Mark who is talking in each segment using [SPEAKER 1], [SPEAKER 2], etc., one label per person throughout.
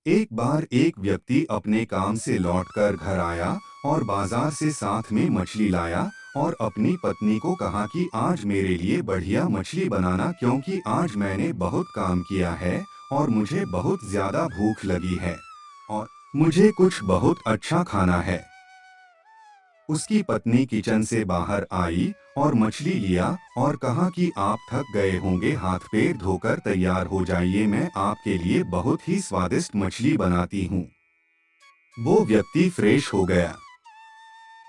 [SPEAKER 1] एक बार एक व्यक्ति अपने काम से लौटकर घर आया और बाजार से साथ में मछली लाया और अपनी पत्नी को कहा कि आज मेरे लिए बढ़िया मछली बनाना क्योंकि आज मैंने बहुत काम किया है और मुझे बहुत ज्यादा भूख लगी है और मुझे कुछ बहुत अच्छा खाना है। उसकी पत्नी किचन से बाहर आई और मछली लिया और कहा कि आप थक गए होंगे, हाथ पैर धोकर तैयार हो जाइए, मैं आपके लिए बहुत ही स्वादिष्ट मछली बनाती हूँ। वो व्यक्ति फ्रेश हो गया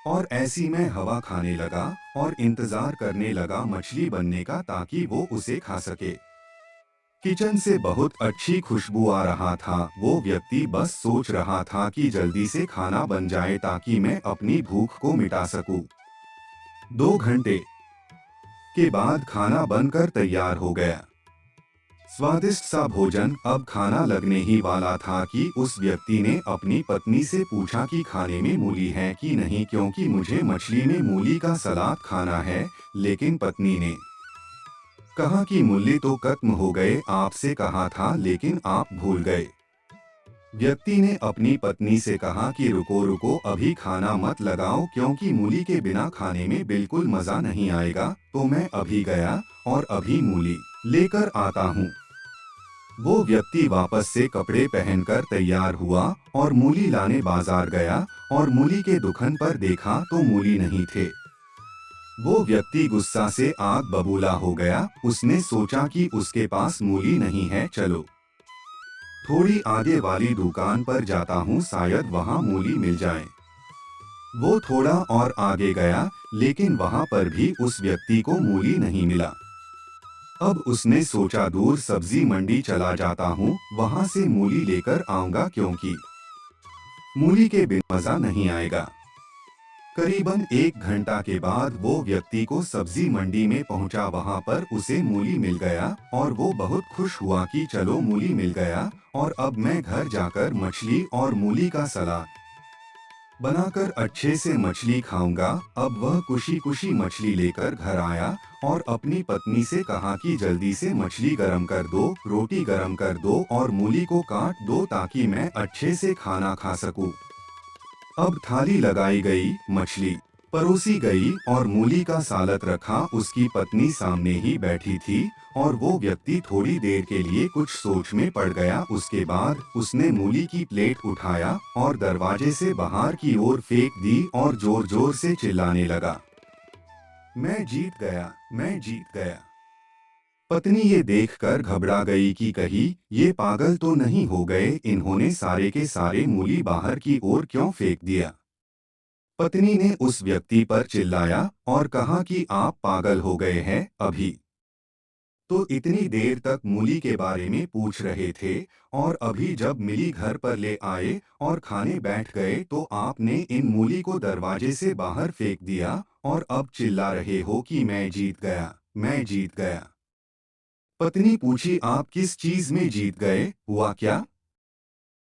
[SPEAKER 1] और ऐसी में हवा खाने लगा और इंतजार करने लगा मछली बनने का ताकि वो उसे खा सके। किचन से बहुत अच्छी खुशबू आ रहा था। वो व्यक्ति बस सोच रहा था कि जल्दी से खाना बन जाए ताकि मैं अपनी भूख को मिटा सकूं। 2 घंटे के बाद खाना बनकर तैयार हो गया। स्वादिष्ट सा भोजन अब खाना लगने ही वाला था कि उस व्यक्ति ने अपनी पत्नी से पूछा कि खाने में मूली है कि नहीं क्योंकि मुझे मछली में मूली का सलाद खाना है। लेकिन पत्नी ने कहा कि मूली तो खत्म हो गए, आपसे कहा था लेकिन आप भूल गए। व्यक्ति ने अपनी पत्नी से कहा कि रुको रुको, अभी खाना मत लगाओ क्योंकि मूली के बिना खाने में बिल्कुल मजा नहीं आएगा। तो मैं अभी गया और अभी मूली लेकर आता हूँ। वो व्यक्ति वापस से कपड़े पहनकर तैयार हुआ और मूली लाने बाजार गया और मूली के दुकान पर देखा तो मूली नहीं थे। वो व्यक्ति गुस्सा से आग बबूला हो गया। उसने सोचा कि उसके पास मूली नहीं है, चलो थोड़ी आगे वाली दुकान पर जाता हूँ, शायद वहाँ मूली मिल जाए। वो थोड़ा और आगे गया लेकिन वहाँ पर भी उस व्यक्ति को मूली नहीं मिला। अब उसने सोचा दूर सब्जी मंडी चला जाता हूँ, वहाँ से मूली लेकर आऊंगा क्योंकि मूली के बिना मजा नहीं आएगा। करीबन 1 घंटा के बाद वो व्यक्ति को सब्जी मंडी में पहुंचा, वहां पर उसे मूली मिल गया और वो बहुत खुश हुआ कि चलो मूली मिल गया और अब मैं घर जाकर मछली और मूली का सलाद बनाकर अच्छे से मछली खाऊंगा। अब वह खुशी खुशी मछली लेकर घर आया और अपनी पत्नी से कहा कि जल्दी से मछली गरम कर दो, रोटी गरम कर दो और मूली को काट दो ताकि मैं अच्छे से खाना खा सकूं। अब थाली लगाई गई, मछली परोसी गई और मूली का सालत रखा। उसकी पत्नी सामने ही बैठी थी और वो व्यक्ति थोड़ी देर के लिए कुछ सोच में पड़ गया। उसके बाद उसने मूली की प्लेट उठाया और दरवाजे से बाहर की ओर फेंक दी और जोर जोर से चिल्लाने लगा, मैं जीत गया, मैं जीत गया। पत्नी ये देखकर घबरा गई कि कहीं ये पागल तो नहीं हो गए, इन्होंने सारे के सारे मूली बाहर की ओर क्यों फेंक दिया। पत्नी ने उस व्यक्ति पर चिल्लाया और कहा कि आप पागल हो गए हैं, अभी तो इतनी देर तक मूली के बारे में पूछ रहे थे और अभी जब मिली घर पर ले आए और खाने बैठ गए तो आपने इन मूली को दरवाजे से बाहर फेंक दिया और अब चिल्ला रहे हो कि मैं जीत गया, मैं जीत गया। पत्नी पूछी, आप किस चीज में जीत गए, हुआ क्या?